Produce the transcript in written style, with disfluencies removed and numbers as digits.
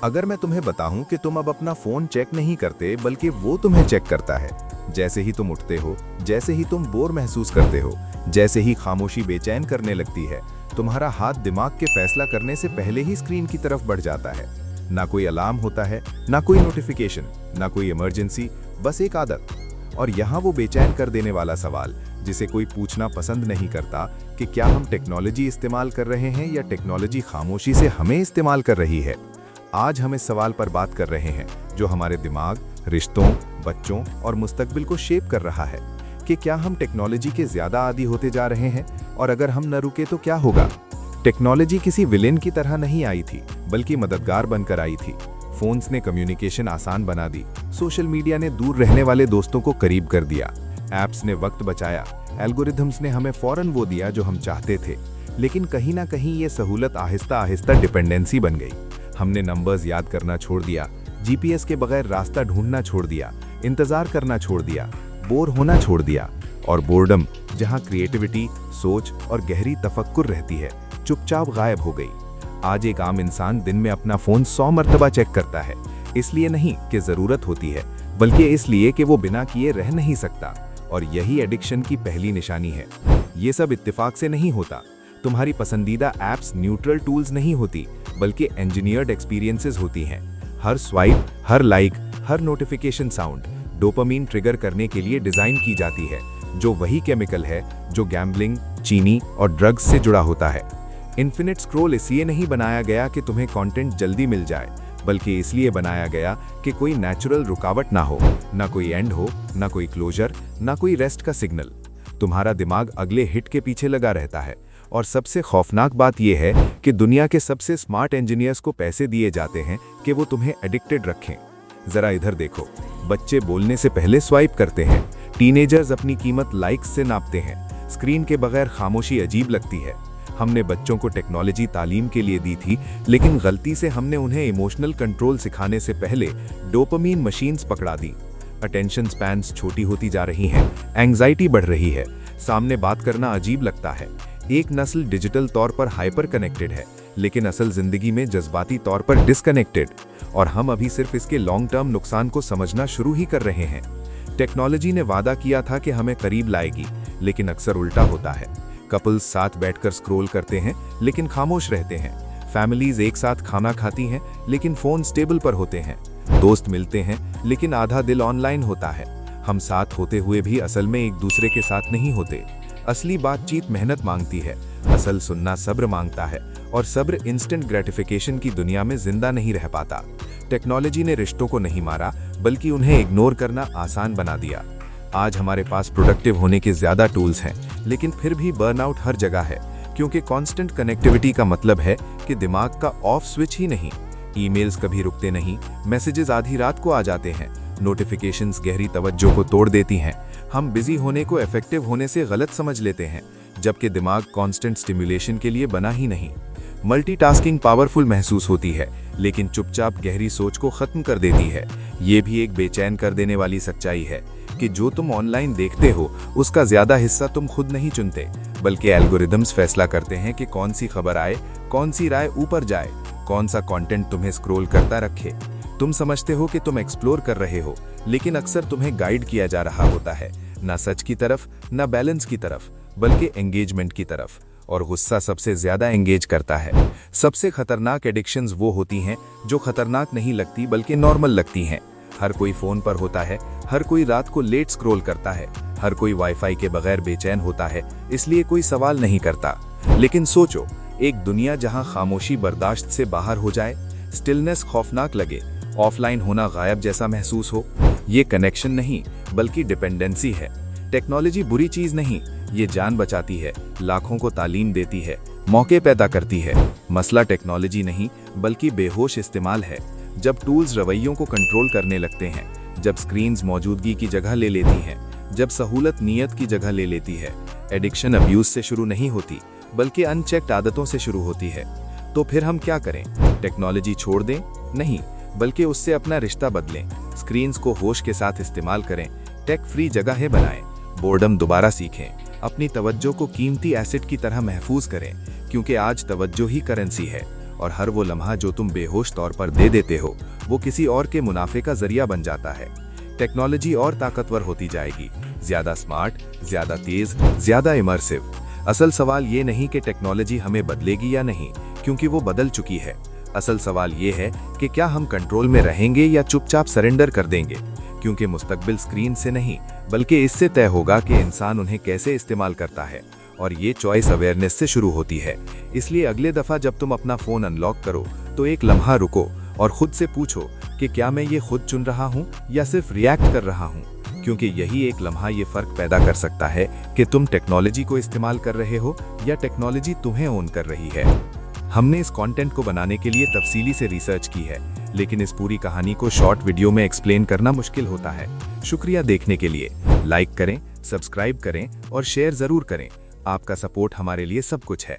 अगर मैं तुम्हें बताऊं कि तुम अब अपना फोन चेक नहीं करते बल्कि वो तुम्हें चेक करता है। जैसे ही तुम उठते हो, जैसे ही तुम बोर महसूस करते हो, जैसे ही खामोशी बेचैन करने लगती है, तुम्हारा हाथ दिमाग के फैसला करने से पहले ही स्क्रीन की तरफ बढ़ जाता है। ना कोई अलार्म होता है, ना कोई नोटिफिकेशन, ना कोई इमरजेंसी, बस एक आदत। और यहाँ वो बेचैन कर देने वाला सवाल जिसे कोई पूछना पसंद नहीं करता कि क्या हम टेक्नोलॉजी इस्तेमाल कर रहे हैं या टेक्नोलॉजी खामोशी से हमें इस्तेमाल कर रही है। आज हम इस सवाल पर बात कर रहे हैं जो हमारे दिमाग, रिश्तों, बच्चों और मुस्तकबिल को शेप कर रहा है कि क्या हम टेक्नोलॉजी के ज्यादा आदी होते जा रहे हैं, और अगर हम न रुके तो क्या होगा। टेक्नोलॉजी किसी विलेन की तरह नहीं आई थी बल्कि मददगार बनकर आई थी। फोन्स ने कम्युनिकेशन आसान बना दी, सोशल मीडिया ने दूर रहने वाले दोस्तों को करीब कर दिया, ऐप्स ने वक्त बचाया, एल्गोरिथम्स ने हमें फौरन वो दिया जो हम चाहते थे। लेकिन कहीं ना कहीं ये सहूलत आहिस्ता आहिस्ता डिपेंडेंसी बन गई। हमने नंबर्स याद करना छोड़ दिया, जीपीएस के बगैर रास्ता ढूंढना छोड़ दिया, इंतजार करना छोड़ दिया, बोर होना छोड़ दिया। और बोर्डम, जहां क्रिएटिविटी, सोच और गहरी तफक्कुर रहती है, चुपचाप गायब हो गई। आज एक आम इंसान दिन में अपना फोन 100 मर्तबा चेक करता है, इसलिए नहीं कि जरूरत होती है, बल्कि इसलिए कि वो बिना किए रह नहीं सकता। और यही एडिक्शन की पहली निशानी है। ये सब इत्तेफाक से नहीं होता। तुम्हारी पसंदीदा ऐप्स न्यूट्रल टूल्स नहीं होती, बल्कि इंजीनियर्ड एक्सपीरियंसेस होती हैं। हर स्वाइप, हर लाइक, हर नोटिफिकेशन साउंड डोपामीन ट्रिगर करने के लिए डिजाइन की जाती है, जो वही केमिकल है जो गैम्बलिंग, चीनी और ड्रग्स से जुड़ा होता है। इन्फिनिट स्क्रॉल इसलिए नहीं बनाया गया कि तुम्हें कंटेंट जल्दी मिल जाए, बल्कि इसलिए बनाया गया कि कोई नेचुरल रुकावट ना हो, ना कोई एंड हो, ना कोई क्लोजर, ना कोई रेस्ट का सिग्नल। तुम्हारा दिमाग अगले हिट के पीछे लगा रहता है। और सबसे खौफनाक बात यह है कि दुनिया के सबसे स्मार्ट इंजीनियर्स को पैसे दिए जाते हैं कि वो तुम्हें एडिक्टेड रखें। जरा इधर देखो, बच्चे बोलने से पहले स्वाइप करते हैं, टीनेजर्स अपनी कीमत लाइक्स से नापते हैं। स्क्रीन के बगैर खामोशी अजीब लगती है। हमने बच्चों को टेक्नोलॉजी तालीम के लिए दी थी, लेकिन गलती से हमने उन्हें इमोशनल कंट्रोल सिखाने से पहले डोपामीन मशीन्स पकड़ा दी। अटेंशन स्पैन्स छोटी होती जा रही हैं, एंग्जाइटी बढ़ रही है, सामने बात करना अजीब लगता है। एक नस्ल डिजिटल तौर पर हाइपर कनेक्टेड है, लेकिन असल जिंदगी में जज्बाती तौर पर डिस्कनेक्टेड। और हम अभी सिर्फ इसके लॉन्ग टर्म नुकसान को समझना शुरू ही कर रहे हैं। टेक्नोलॉजी ने वादा किया था कि हमें करीब लाएगी, लेकिन अक्सर उल्टा होता है। कपल्स साथ बैठकर स्क्रॉल करते हैं लेकिन खामोश रहते हैं। फैमिलीज एक साथ खाना खाती हैं लेकिन फोन टेबल पर होते हैं। दोस्त मिलते हैं लेकिन आधा दिल ऑनलाइन होता है। हम साथ होते हुए भी असल में एक दूसरे के साथ नहीं होते। असली बातचीत मेहनत मांगती है, असल सुनना सब्र मांगता है, और सब्र इंस्टेंट ग्रेटिफिकेशन की दुनिया में जिंदा नहीं रह पाता। टेक्नोलॉजी ने रिश्तों को नहीं मारा, बल्कि उन्हें इग्नोर करना आसान बना दिया। आज हमारे पास प्रोडक्टिव होने के ज्यादा टूल्स हैं, लेकिन फिर भी बर्नआउट हर जगह है, क्योंकि कांस्टेंट कनेक्टिविटी का मतलब है कि दिमाग का ऑफ स्विच ही नहीं। ईमेल्स कभी रुकते नहीं, मैसेजेस आधी रात को आ जाते हैं, नोटिफिकेशंस गहरी तवज्जो को तोड़ देती हैं। हम बिजी होने को इफेक्टिव होने से गलत समझ लेते हैं, जबकि दिमाग कांस्टेंट स्टिमुलेशन के लिए बना ही नहीं। मल्टीटास्किंग पावरफुल महसूस होती है, लेकिन चुपचाप गहरी सोच को खत्म कर देती है। ये भी एक बेचैन कर देने वाली सच्चाई है कि जो तुम ऑनलाइन देखते हो उसका ज्यादा हिस्सा तुम खुद नहीं चुनते, बल्कि एल्गोरिदम्स फैसला करते हैं कि कौन सी खबर आए, कौन सी राय ऊपर जाए, कौन सा कंटेंट तुम्हें स्क्रॉल करता रखे। तुम समझते हो कि तुम एक्सप्लोर कर रहे हो, लेकिन अक्सर तुम्हें गाइड किया जा रहा होता है, ना सच की तरफ, ना बैलेंस की तरफ, बल्कि एंगेजमेंट की तरफ। और गुस्सा सबसे ज्यादा एंगेज करता है। सबसे खतरनाक एडिक्शंस वो होती हैं जो खतरनाक नहीं लगती बल्कि नॉर्मल लगती हैं। हर कोई फोन पर होता है, हर कोई रात को लेट स्क्रॉल करता है, हर कोई वाईफाई के बगैर बेचैन होता है, इसलिए कोई सवाल नहीं करता। लेकिन सोचो, एक दुनिया जहां खामोशी बर्दाश्त से बाहर हो जाए, स्टिलनेस खौफनाक लगे, ऑफलाइन होना गायब जैसा महसूस हो। ये कनेक्शन नहीं बल्कि डिपेंडेंसी है। टेक्नोलॉजी बुरी चीज नहीं, ये जान बचाती है, लाखों को तालीम देती है, मौके पैदा करती है। मसला टेक्नोलॉजी नहीं बल्कि बेहोश इस्तेमाल है। जब टूल्स रवैयों को कंट्रोल करने लगते हैं, जब स्क्रीन्स मौजूदगी की जगह ले लेती हैं, जब सहूलत नियत की जगह ले लेती है। एडिक्शन अब्यूज से शुरू नहीं होती, बल्कि अनचेक्ड आदतों से शुरू होती है। तो फिर हम क्या करें? टेक्नोलॉजी छोड़ दें? नहीं, बल्कि उससे अपना रिश्ता बदलें। स्क्रीन्स को होश के साथ इस्तेमाल करें, टेक फ्री जगहें बनाएं, बोर्डम दोबारा सीखें, अपनी तवज्जो को कीमती एसेट की तरह महफूज करें, क्योंकि आज तवज्जो ही करेंसी है। और हर वो लम्हा जो तुम बेहोश तौर पर दे देते हो वो किसी और के मुनाफे का जरिया बन जाता है। टेक्नोलॉजी और ताकतवर होती जाएगी, ज्यादा स्मार्ट, ज्यादा तेज, ज्यादा इमर्सिव। असल सवाल ये नहीं कि टेक्नोलॉजी हमें बदलेगी या नहीं, क्योंकि वो बदल चुकी है। असल सवाल ये है कि क्या हम कंट्रोल में रहेंगे या चुपचाप सरेंडर कर देंगे, क्योंकि मुस्तकबिल स्क्रीन से नहीं बल्कि इससे तय होगा कि इंसान उन्हें कैसे इस्तेमाल करता है। और ये चॉइस अवेयरनेस से शुरू होती है। इसलिए अगले दफा जब तुम अपना फोन अनलॉक करो तो एक लम्हा रुको और खुद से पूछो कि क्या मैं ये खुद चुन रहा हूँ या सिर्फ रिएक्ट कर रहा हूँ, क्योंकि यही एक लम्हा ये फर्क पैदा कर सकता है कि तुम टेक्नोलॉजी को इस्तेमाल कर रहे हो या टेक्नोलॉजी तुम्हें ओन कर रही है। हमने इस कंटेंट को बनाने के लिए तफसीली से रिसर्च की है, लेकिन इस पूरी कहानी को शॉर्ट वीडियो में एक्सप्लेन करना मुश्किल होता है। शुक्रिया देखने के लिए। लाइक करें, सब्सक्राइब करें और शेयर जरूर करें। आपका सपोर्ट हमारे लिए सब कुछ है।